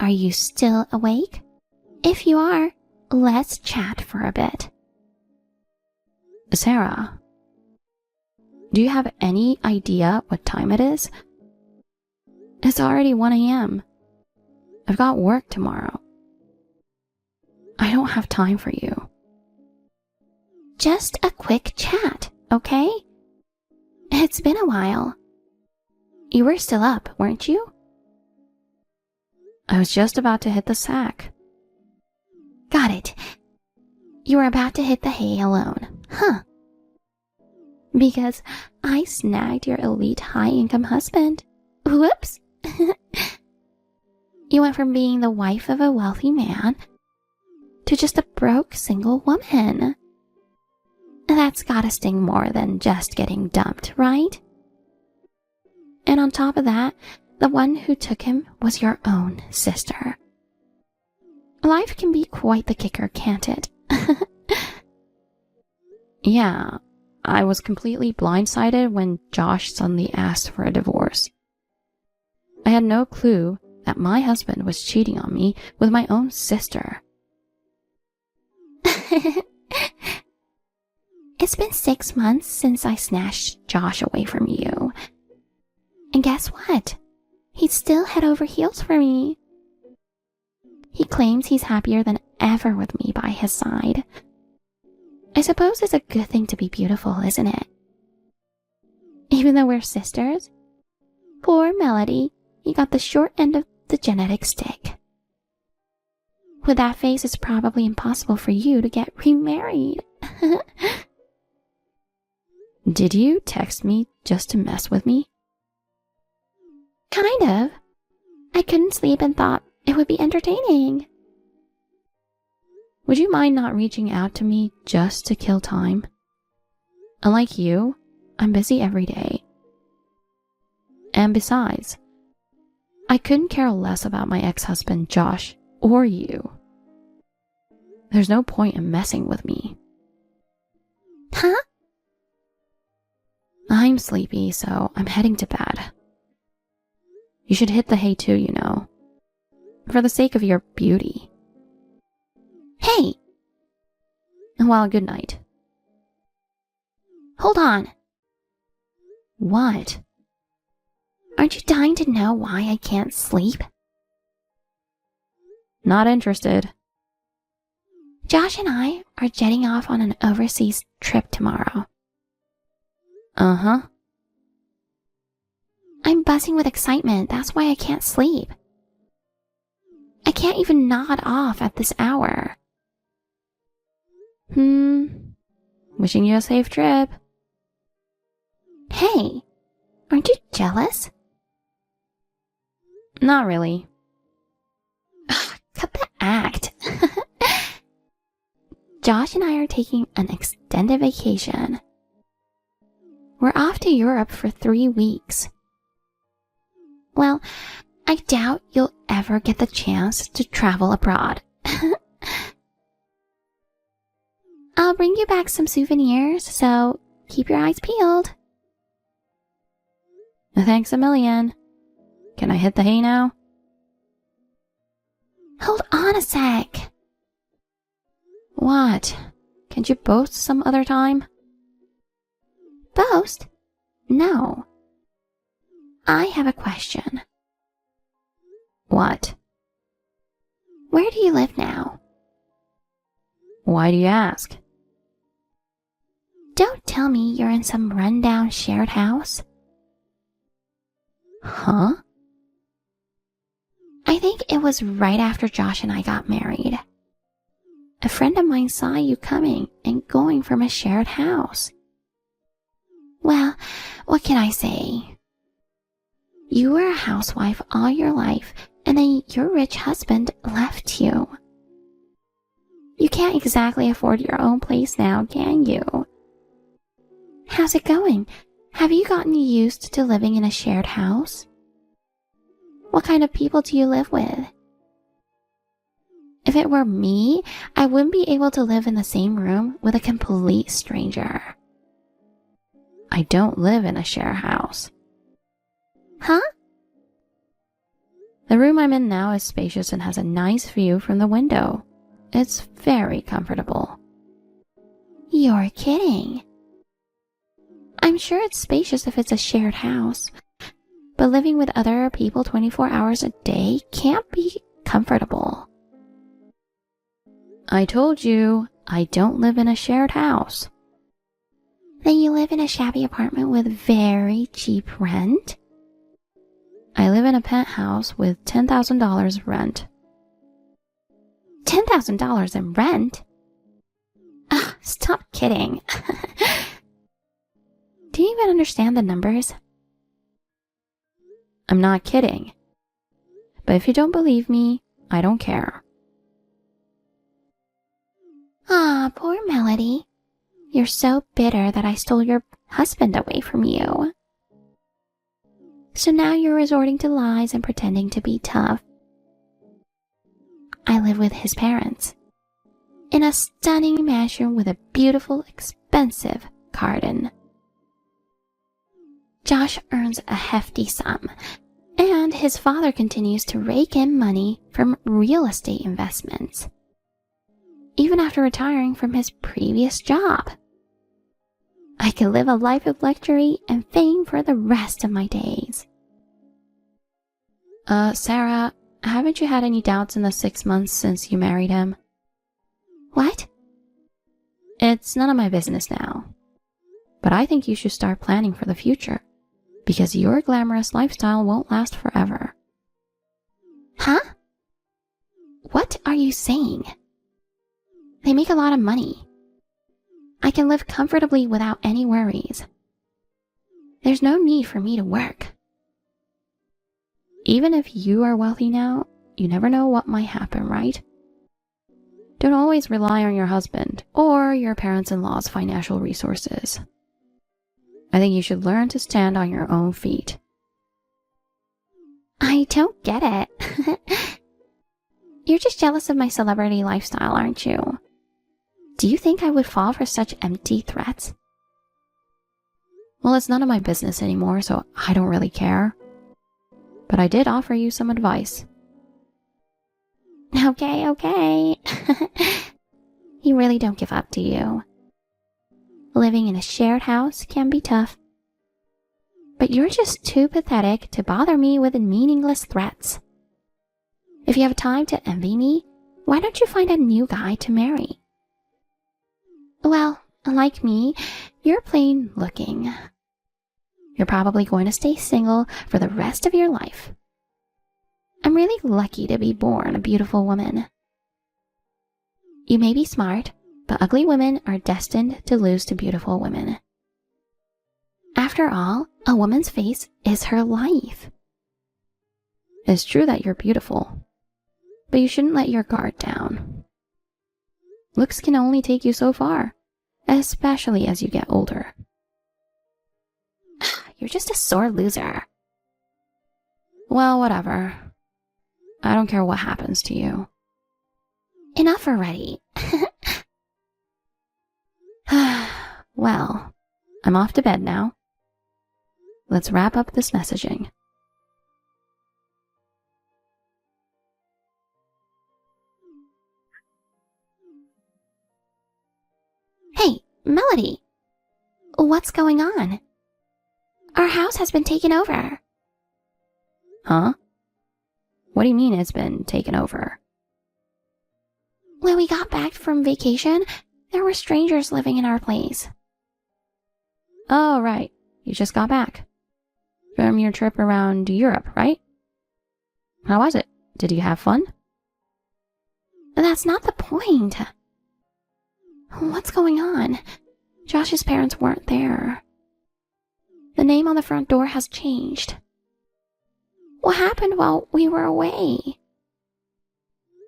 are you still awake? If you are, let's chat for a bit. Sarah, do you have any idea what time it is? It's already 1 a.m. I've got work tomorrow. I don't have time for you. Just a quick chat, okay? It's been a while. You were still up, weren't you? I was just about to hit the sack. Got it. You were about to hit the hay alone, huh? Because I snagged your elite high-income husband. Whoops. You went from being the wife of a wealthy man to just a broke single woman. That's gotta sting more than just getting dumped, right? And on top of that, the one who took him was your own sister. Life can be quite the kicker, can't it? Yeah, I was completely blindsided when Josh suddenly asked for a divorce. I had no clue that my husband was cheating on me with my own sister. It's been 6 months since I snatched Josh away from you. And guess what? He's still head over heels for me. He claims he's happier than ever with me by his side. I suppose it's a good thing to be beautiful, isn't it? Even though we're sisters, poor Melody, he got the short end of the genetic stick. With that face, it's probably impossible for you to get remarried. Did you text me just to mess with me? Kind of. I couldn't sleep and thought it would be entertaining. Would you mind not reaching out to me just to kill time? Unlike you, I'm busy every day. And besides, I couldn't care less about my ex-husband Josh or you. There's no point in messing with me. Huh? I'm sleepy, so I'm heading to bed. You should hit the hay too, you know. For the sake of your beauty. Hey! Well, good night. Hold on. What? Aren't you dying to know why I can't sleep? Not interested. Josh and I are jetting off on an overseas trip tomorrow. Uh-huh. I'm buzzing with excitement. That's why I can't sleep. I can't even nod off at this hour. Wishing you a safe trip. Hey, aren't you jealous? Not really. Cut the act. Josh and I are taking an extended vacation. We're off to Europe for 3 weeks. Well, I doubt you'll ever get the chance to travel abroad. I'll bring you back some souvenirs, so keep your eyes peeled. Thanks a million. Can I hit the hay now? Hold on a sec. What? Can't you boast some other time? Boast? No. I have a question. What? Where do you live now? Why do you ask? Don't tell me you're in some rundown shared house. Huh? I think it was right after Josh and I got married. A friend of mine saw you coming and going from a shared house. Well, what can I say? You were a housewife all your life, and then your rich husband left you. You can't exactly afford your own place now, can you? How's it going? Have you gotten used to living in a shared house? What kind of people do you live with? If it were me, I wouldn't be able to live in the same room with a complete stranger. I don't live in a share house. Huh? The room I'm in now is spacious and has a nice view from the window. It's very comfortable. You're kidding. I'm sure it's spacious if it's a shared house, but living with other people 24 hours a day can't be comfortable. I told you, I don't live in a shared house. Then you live in a shabby apartment with very cheap rent? I live in a penthouse with $10,000 rent. $10,000 in rent? Ugh, stop kidding. Do you even understand the numbers? I'm not kidding. But if you don't believe me, I don't care. Ah, poor Melody. You're so bitter that I stole your husband away from you. So now you're resorting to lies and pretending to be tough. I live with his parents in a stunning mansion with a beautiful, expensive garden. Josh earns a hefty sum, and his father continues to rake in money from real estate investments, even after retiring from his previous job. I can live a life of luxury and fame for the rest of my days. Sarah, haven't you had any doubts in the 6 months since you married him? What? It's none of my business now. But I think you should start planning for the future, because your glamorous lifestyle won't last forever. Huh? What are you saying? They make a lot of money. I can live comfortably without any worries. There's no need for me to work. Even if you are wealthy now, you never know what might happen, right? Don't always rely on your husband or your parents-in-law's financial resources. I think you should learn to stand on your own feet. I don't get it. You're just jealous of my celebrity lifestyle, aren't you? Do you think I would fall for such empty threats? Well, it's none of my business anymore, so I don't really care. But I did offer you some advice. Okay. You really don't give up, do you? Living in a shared house can be tough. But you're just too pathetic to bother me with meaningless threats. If you have time to envy me, why don't you find a new guy to marry? Well, like me, you're plain looking. You're probably going to stay single for the rest of your life. I'm really lucky to be born a beautiful woman. You may be smart, but ugly women are destined to lose to beautiful women. After all, a woman's face is her life. It's true that you're beautiful, but you shouldn't let your guard down. Looks can only take you so far, especially as you get older. You're just a sore loser. Well, whatever. I don't care what happens to you. Enough already. Well, I'm off to bed now. Let's wrap up this messaging. Hey, Melody. What's going on? Our house has been taken over. Huh? What do you mean it's been taken over? When we got back from vacation, there were strangers living in our place. Oh, right. You just got back. From your trip around Europe, right? How was it? Did you have fun? That's not the point. What's going on? Josh's parents weren't there. The name on the front door has changed. What happened while we were away?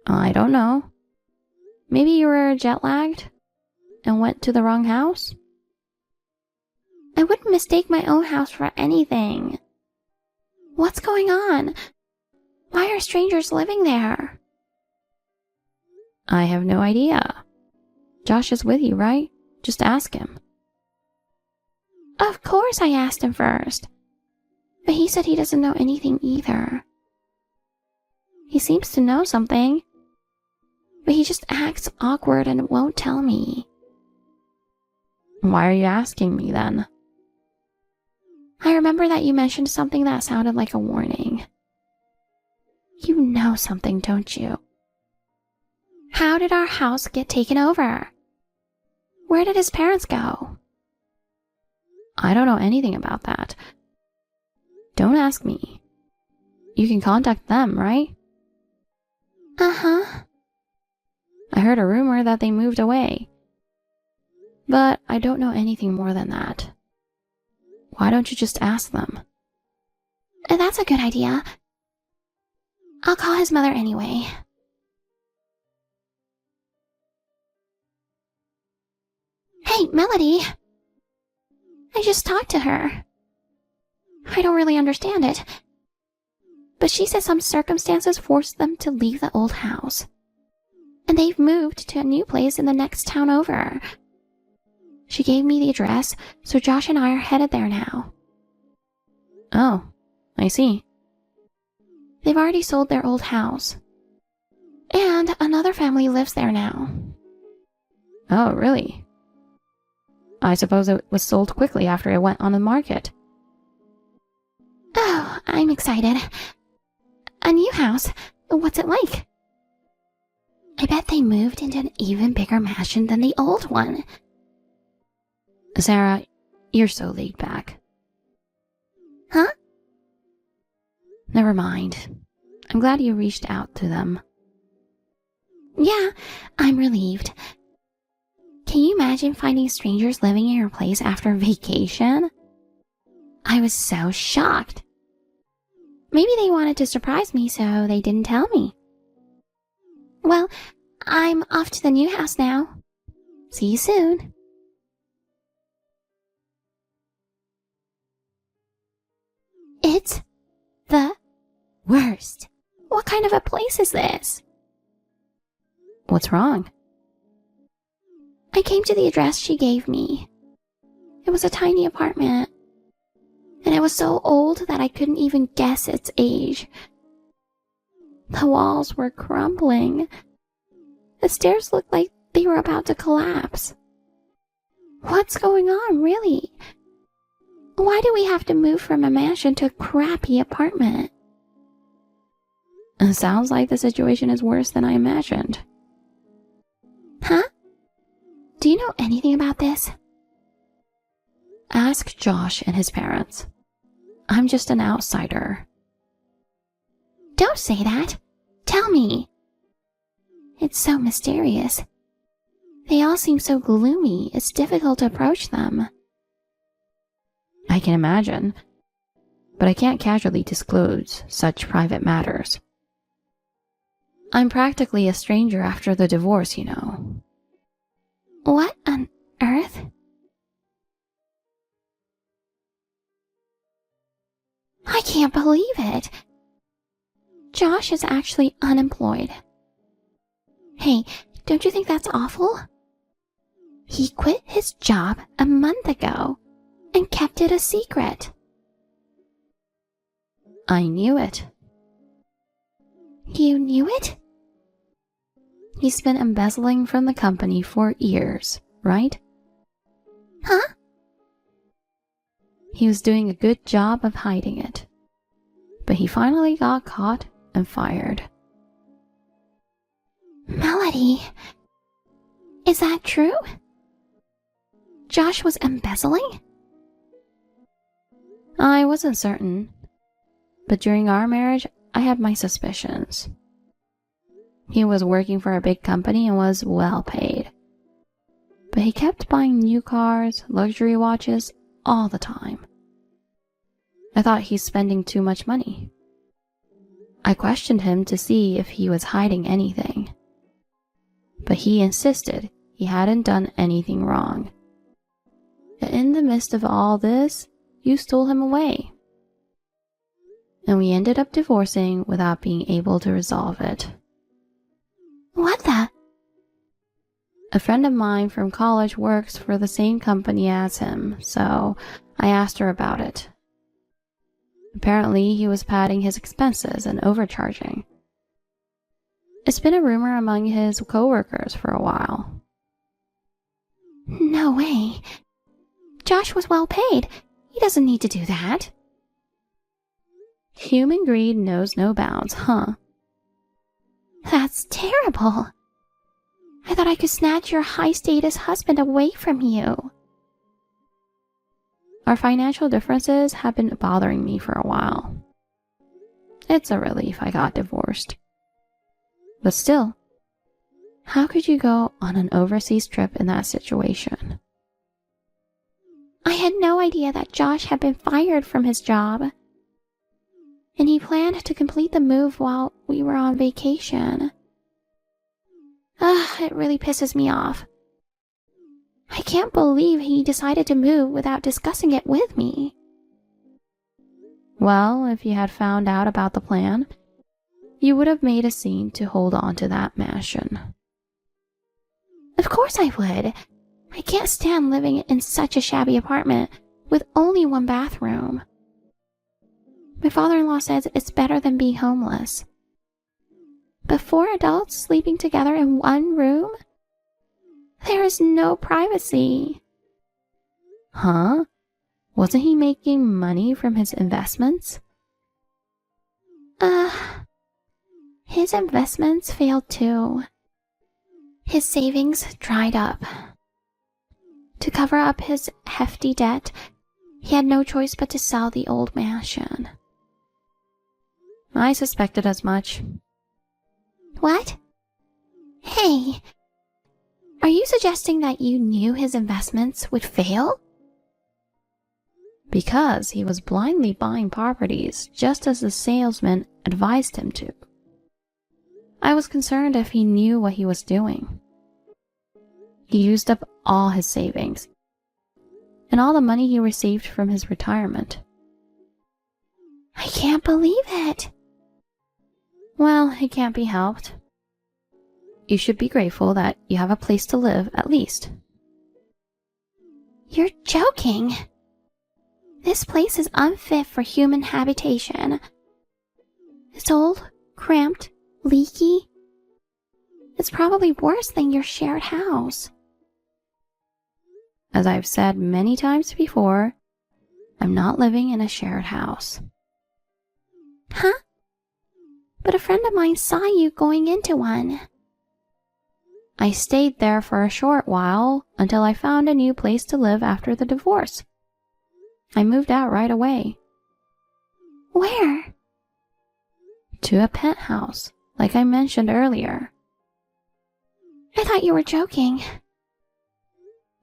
I don't know. Maybe you were jet-lagged and went to the wrong house? I wouldn't mistake my own house for anything. What's going on? Why are strangers living there? I have no idea. Josh is with you, right? Just ask him. Of course I asked him first. But he said he doesn't know anything either. He seems to know something, but he just acts awkward and won't tell me. Why are you asking me then? I remember that you mentioned something that sounded like a warning. You know something, don't you? How did our house get taken over? Where did his parents go? I don't know anything about that. Don't ask me. You can contact them, right? Uh-huh. I heard a rumor that they moved away. But I don't know anything more than that. Why don't you just ask them? That's a good idea. I'll call his mother anyway. Hey, Melody. I just talked to her. I don't really understand it, but she says some circumstances forced them to leave the old house, and they've moved to a new place in the next town over. She gave me the address, so Josh and I are headed there now. Oh, I see. They've already sold their old house, and another family lives there now. Oh, really? I suppose it was sold quickly after it went on the market. Oh, I'm excited. A new house? What's it like? I bet they moved into an even bigger mansion than the old one. Sarah, you're so laid back. Huh? Never mind. I'm glad you reached out to them. Yeah, I'm relieved. Can you imagine finding strangers living in your place after vacation? I was so shocked. Maybe they wanted to surprise me, so they didn't tell me. Well, I'm off to the new house now. See you soon. It's the worst. What kind of a place is this? What's wrong? I came to the address she gave me. It was a tiny apartment, and it was so old that I couldn't even guess its age. The walls were crumbling. The stairs looked like they were about to collapse. What's going on, really? Why do we have to move from a mansion to a crappy apartment? It sounds like the situation is worse than I imagined. Huh? Do you know anything about this? Ask Josh and his parents. I'm just an outsider. Don't say that. Tell me. It's so mysterious. They all seem so gloomy, it's difficult to approach them. I can imagine, but I can't casually disclose such private matters. I'm practically a stranger after the divorce, you know. What on earth? I can't believe it. Josh is actually unemployed. Hey, don't you think that's awful? He quit his job a month ago and kept it a secret. I knew it. You knew it? He's been embezzling from the company for years, right? Huh? He was doing a good job of hiding it, but he finally got caught and fired. Melody, is that true? Josh was embezzling? I wasn't certain, but during our marriage, I had my suspicions. He was working for a big company and was well paid, but he kept buying new cars, luxury watches, all the time. I thought he's spending too much money. I questioned him to see if he was hiding anything, but he insisted he hadn't done anything wrong. In the midst of all this, you stole him away, and we ended up divorcing without being able to resolve it. What the? A friend of mine from college works for the same company as him, so I asked her about it. Apparently, he was padding his expenses and overcharging. It's been a rumor among his coworkers for a while. No way. Josh was well paid. He doesn't need to do that. Human greed knows no bounds, huh? That's terrible. I thought I could snatch your high-status husband away from you. Our financial differences have been bothering me for a while. It's a relief I got divorced. But still, how could you go on an overseas trip in that situation? I had no idea that Josh had been fired from his job. And he planned to complete the move while we were on vacation. It really pisses me off. I can't believe he decided to move without discussing it with me. Well, if you had found out about the plan, you would have made a scene to hold on to that mansion. Of course I would. I can't stand living in such a shabby apartment with only one bathroom. My father-in-law says it's better than being homeless. But 4 adults sleeping together in one room? There is no privacy. Huh? Wasn't he making money from his investments? His investments failed too. His savings dried up. To cover up his hefty debt, he had no choice but to sell the old mansion. I suspected as much. What? Hey, are you suggesting that you knew his investments would fail? Because he was blindly buying properties just as the salesman advised him to. I was concerned if he knew what he was doing. He used up all his savings and all the money he received from his retirement. I can't believe it. Well, it can't be helped. You should be grateful that you have a place to live, at least. You're joking. This place is unfit for human habitation. It's old, cramped, leaky. It's probably worse than your shared house. As I've said many times before, I'm not living in a shared house. Huh? But a friend of mine saw you going into one. I stayed there for a short while until I found a new place to live after the divorce. I moved out right away. Where? To a penthouse, like I mentioned earlier. I thought you were joking.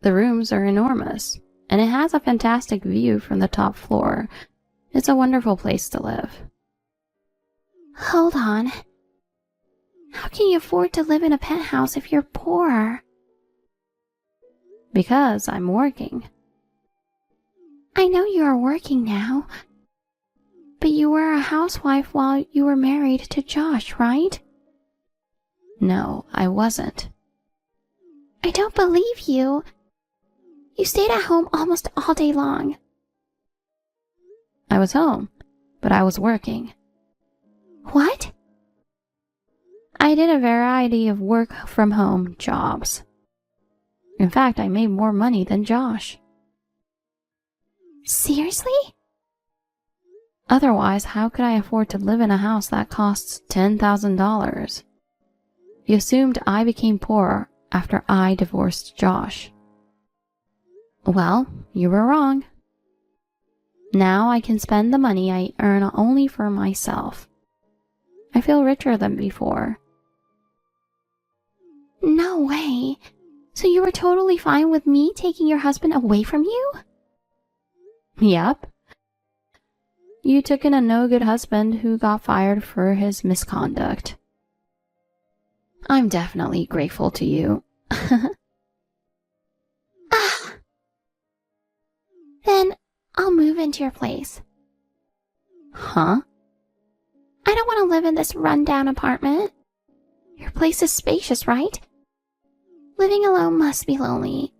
The rooms are enormous, and it has a fantastic view from the top floor. It's a wonderful place to live. Hold on. How can you afford to live in a penthouse if you're poor? Because I'm working. I know you are working now, but you were a housewife while you were married to Josh, right? No, I wasn't. I don't believe you. You stayed at home almost all day long. I was home, but I was working. What? I did a variety of work from home jobs. In fact, I made more money than Josh. Seriously? Otherwise, how could I afford to live in a house that costs $10,000? You assumed I became poor after I divorced Josh. Well, you were wrong. Now I can spend the money I earn only for myself. I feel richer than before. No way. So you were totally fine with me taking your husband away from you? Yep. You took in a no-good husband who got fired for his misconduct. I'm definitely grateful to you. Then I'll move into your place. Huh? I don't want to live in this run-down apartment. Your place is spacious, right? Living alone must be lonely.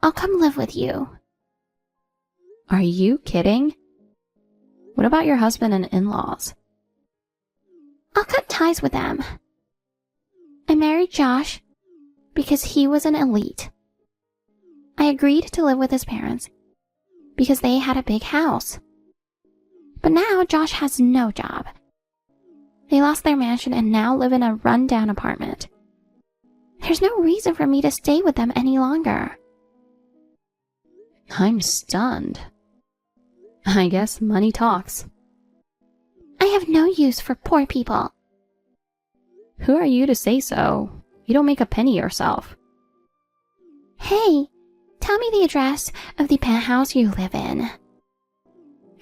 I'll come live with you. Are you kidding? What about your husband and in-laws? I'll cut ties with them. I married Josh because he was an elite. I agreed to live with his parents because they had a big house. But now Josh has no job. They lost their mansion and now live in a run-down apartment. There's no reason for me to stay with them any longer. I'm stunned. I guess money talks. I have no use for poor people. Who are you to say so? You don't make a penny yourself. Hey, tell me the address of the penthouse you live in.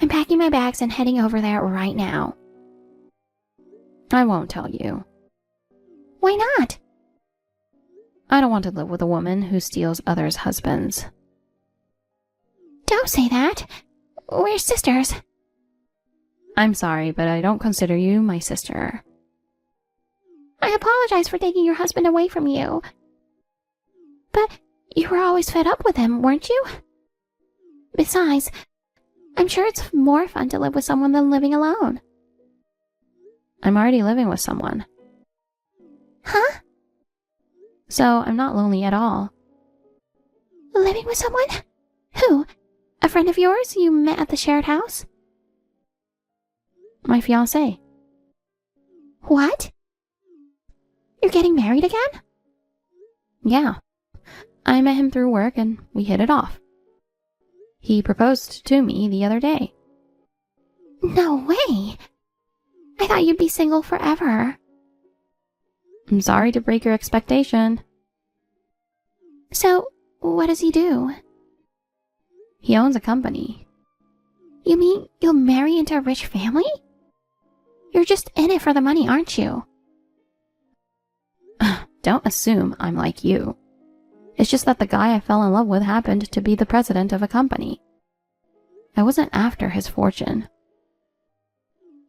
I'm packing my bags and heading over there right now. I won't tell you. Why not? I don't want to live with a woman who steals others' husbands. Don't say that. We're sisters. I'm sorry, but I don't consider you my sister. I apologize for taking your husband away from you. But you were always fed up with him, weren't you? Besides, I'm sure it's more fun to live with someone than living alone. I'm already living with someone. Huh? So I'm not lonely at all. Living with someone? Who? A friend of yours you met at the shared house? My fiancé. What? You're getting married again? Yeah. I met him through work and we hit it off. He proposed to me the other day. No way! I thought you'd be single forever. I'm sorry to break your expectation. So, what does he do? He owns a company. You mean you'll marry into a rich family? You're just in it for the money, aren't you? Don't assume I'm like you. It's just that the guy I fell in love with happened to be the president of a company. I wasn't after his fortune.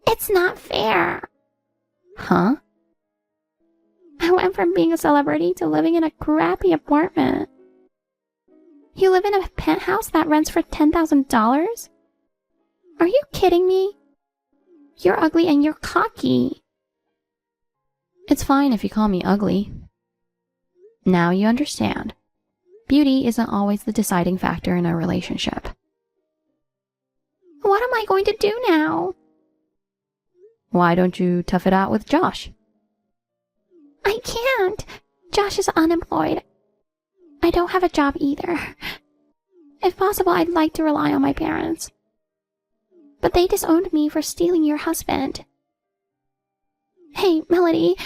It's not fair. Huh? I went from being a celebrity to living in a crappy apartment. You live in a penthouse that rents for $10,000? Are you kidding me? You're ugly and you're cocky. It's fine if you call me ugly. Now you understand. Beauty isn't always the deciding factor in a relationship. What am I going to do now? Why don't you tough it out with Josh? I can't. Josh is unemployed. I don't have a job either. If possible, I'd like to rely on my parents. But they disowned me for stealing your husband. Hey, Melody,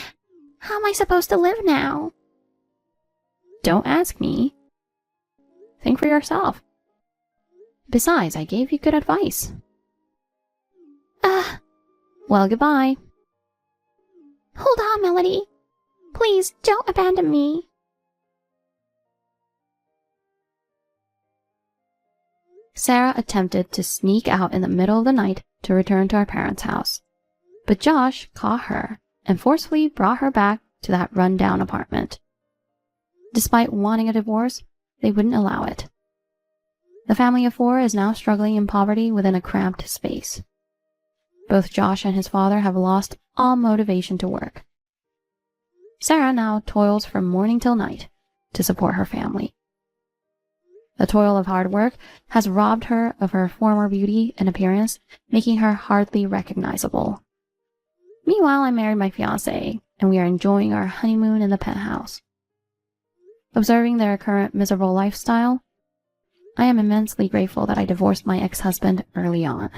how am I supposed to live now? Don't ask me. Think for yourself. Besides, I gave you good advice. Well, goodbye. Hold on, Melody. Please, don't abandon me. Sarah attempted to sneak out in the middle of the night to return to our parents' house. But Josh caught her and forcefully brought her back to that run-down apartment. Despite wanting a divorce, they wouldn't allow it. The family of 4 is now struggling in poverty within a cramped space. Both Josh and his father have lost all motivation to work. Sarah now toils from morning till night to support her family. The toil of hard work has robbed her of her former beauty and appearance, making her hardly recognizable. Meanwhile, I married my fiancé, and we are enjoying our honeymoon in the penthouse. Observing their current miserable lifestyle, I am immensely grateful that I divorced my ex-husband early on.